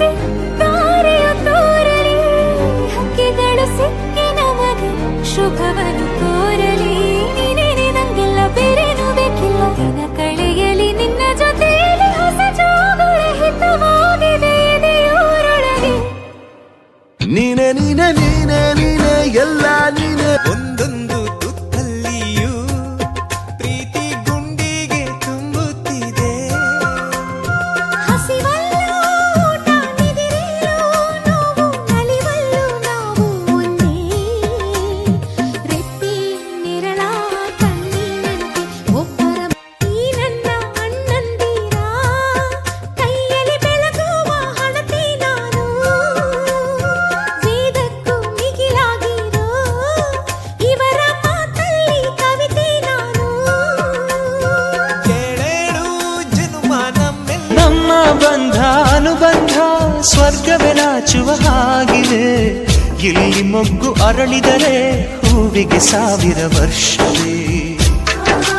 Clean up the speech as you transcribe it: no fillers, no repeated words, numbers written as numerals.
ನಮಗೆ ತಾರೆಯ ತೋರಲಿ, ಹಕ್ಕಿಗಳು ಸಿಕ್ಕಿ ನಮಗೆ ಶುಭವನ್ನು ಕೋರಲಿ. ನೀನೇನೆ ನಂಗೆಲ್ಲ ಬೇರೇನು ಬೇಕಿಲ್ಲ, ದಿನ ಕಳೆಯಲಿ ನಿನ್ನ ಜೊತೆಯಲ್ಲಿ, ಹೊಸ ಜೋಗುಳ ಹಿತವಾಗಿದೆ ಎದೆಯೂರೊಳಗೆ. ನೀನೆ ನೀನೆ ನೀನೆ ನೀನೆ ಎಲ್ಲ ನೀನೆ. ಒಂದೊಂದು ತುತ್ತಲ್ಲಿಯೂ ಪ್ರೀತಿ ಗುಂಡಿಗೆ ತುಂಬುತ್ತಿದೆ. ಹಸಿವಲ್ಲೂ ಊಟ, ನಿದಿರೆಯಲ್ಲೂ ನೋವು, ನಲಿವಲ್ಲೂ ನಾವು ಒಂದೇ. ರೆಪ್ಪೆ ನೆರಳ ಕಣ್ಣಿನಂತೆ ಒಬ್ಬರ ಈ ನನ್ನ ಅಣ್ಣಂದಿರ ಕೈಯಲ್ಲಿ ಬೆಳಗುವ ಹಣತೆ ನಾನು. ವೇದಕ್ಕೂ ಮಿಗಿಲಾಗಿರೋ ಇವರ ಮಾತಲ್ಲಿ ಕವಿತೆ ನಾನು. ಏಳೇಳು ಜನುಮ ನಮ್ಮೆಲ್ಲ ನಮ್ಮ ಬಂಧ ಅನುಬಂಧ ಸ್ವರ್ಗವೇ ನಾಚುವ ಹಾಗಿದೆ. ಇಲ್ಲಿ ಮೊಗ್ಗು ಅರಳಿದರೆ ಹೂವಿಗೆ 1000 ವರ್ಷವೇ.